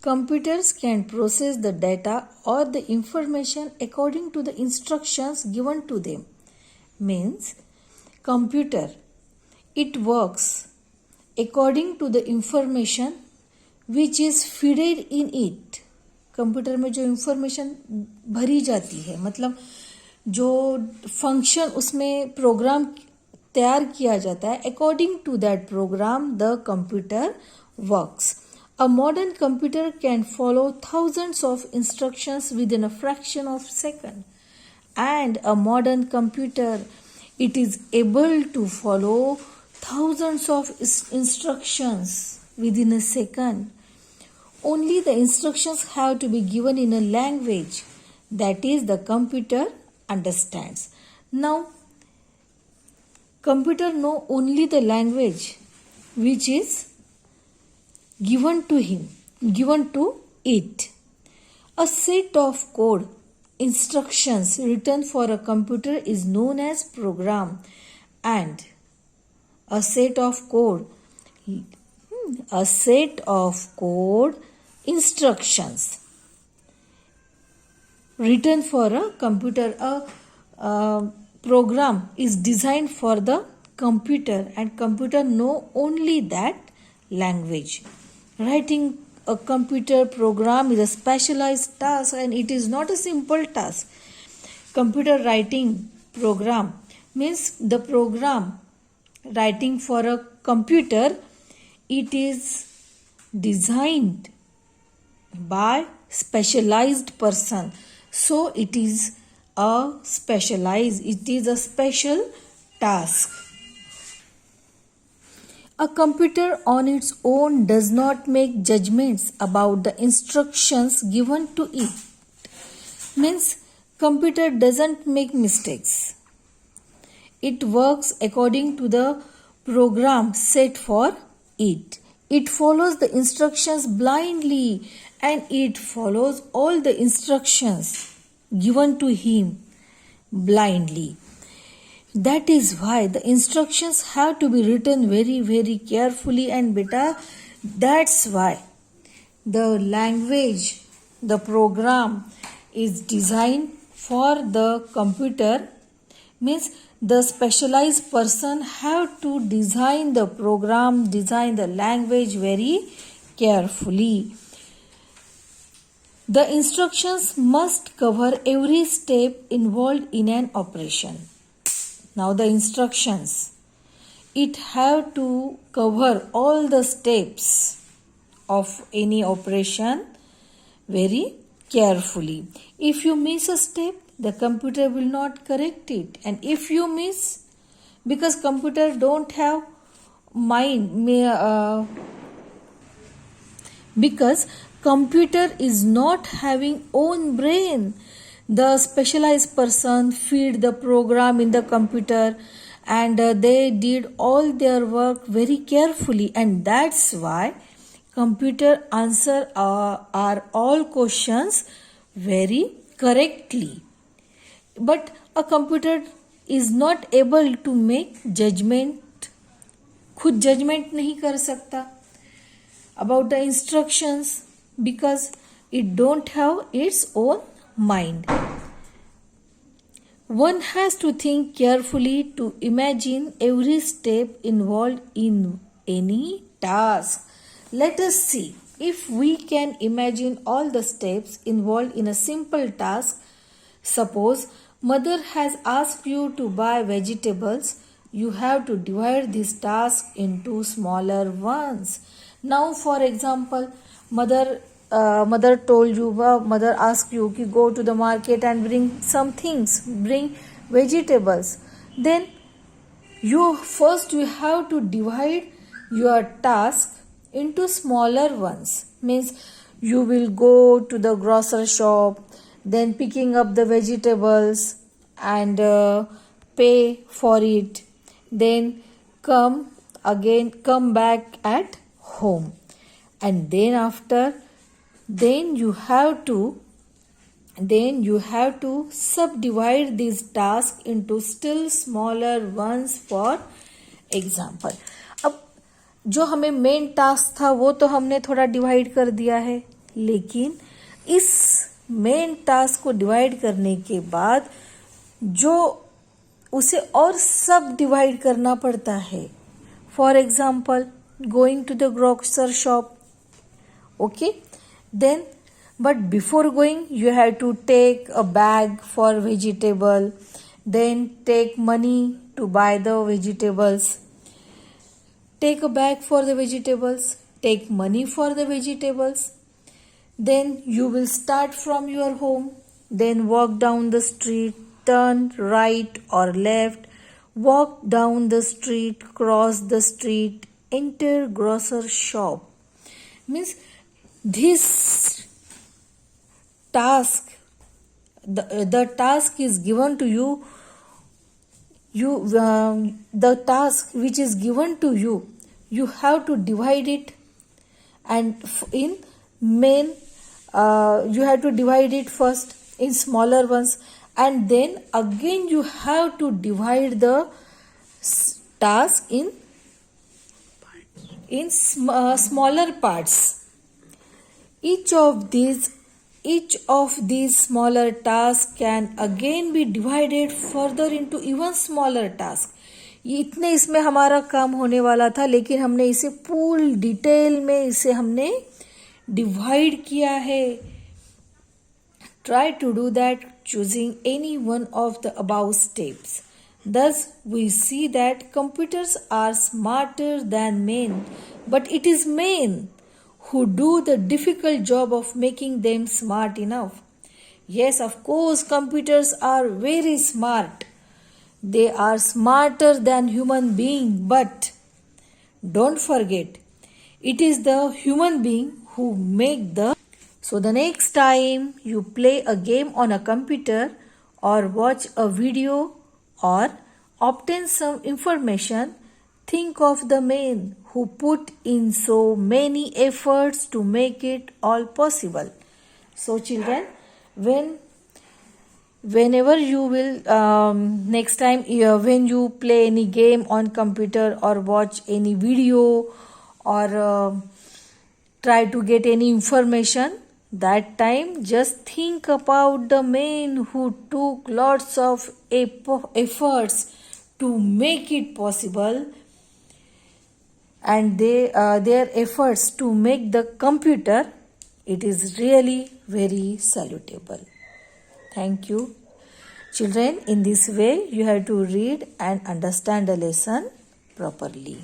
computers can process the data or the information according to the instructions given to them. Means computer, it works according to the information which is fed in it. Computer में जो information भरी जाती है, मतलब जो function उसमें programme तैयार किया जाता है, according to that program the computer works. A modern computer can follow thousands of instructions within a fraction of a second. And a modern computer, it is able to follow thousands of instructions within a second. Only the instructions have to be given in a language that is the computer understands. Now, computer know only the language which is given to it. A set of code instructions written for a computer is known as program, and a set of code instructions written for a computer, a program is designed for the computer, and computer know only that language. Writing a computer program is a specialized task, and it is not a simple task. Computer writing program means the program writing for a computer, it is designed by specialized person. So it is a special task. A computer on its own does not make judgments about the instructions given to it. Means computer doesn't make mistakes. It works according to the program set for it. It follows the instructions blindly, and it follows all the instructions given to him blindly. That is why the instructions have to be written very, very carefully, and beta, that's why the language, the program is designed for the computer. Means the specialized person have to design the program, design the language very carefully. The instructions must cover every step involved in an operation. Now the instructions, it have to cover all the steps of any operation very carefully. If you miss a step, the computer will not correct it. And if you miss, because computer don't have mind, because computer is not having own brain, the specialized person feed the program in the computer, and they did all their work very carefully, and that's why computer answer are all questions very correctly. But a computer is not able to make judgment, खुद judgment नहीं कर सकता about the instructions, because it don't have its own mind. One has to think carefully to imagine every step involved in any task. Let us see if we can imagine all the steps involved in a simple task. Suppose mother has asked you to buy vegetables. You have to divide this task into smaller ones. Now, for example, mother told you, mother asked you to go to the market and bring some things, bring vegetables. Then you have to divide your task into smaller ones. Means you will go to the grocery shop, then picking up the vegetables and pay for it, then come back at home, and then after you have to subdivide this task into still smaller ones. For example, अब जो हमें main task था वो तो हमने थोड़ा divide कर दिया है, लेकिन इस मेन टास्क को डिवाइड करने के बाद जो उसे और सब डिवाइड करना पड़ता है. For example, going to the grocer shop. Okay, then but before going you have to take a bag for vegetable, then take money to buy the vegetables, take a bag for the vegetables, take money for the vegetables, then you will start from your home, then walk down the street, turn right or left, walk down the street, cross the street, enter grocer shop. Means this task, the task is given to you, the task which is given to you, you have to divide it, and in main you have to divide it first in smaller ones, and then again you have to divide the task in smaller parts. Each of these smaller tasks can again be divided further into even smaller tasks. इतने इसमें हमारा काम होने वाला था, लेकिन हमने इसे पूरी डिटेल में इसे हमने डिवाइड किया है. Try to do that choosing any one of the above steps. Thus, we see that computers are smarter than men, but it is men who do the difficult job of making them smart enough. Yes, of course, computers are very smart. They are smarter than human being, but don't forget, it is the human being who make the. So the next time you play a game on a computer or watch a video or obtain some information, think of the men who put in so many efforts to make it all possible. So children, whenever you will next time when you play any game on computer or watch any video or try to get any information, that time just think about the men who took lots of efforts to make it possible, and their efforts to make the computer, it is really very salutable. Thank you. Children, in this way you have to read and understand the lesson properly.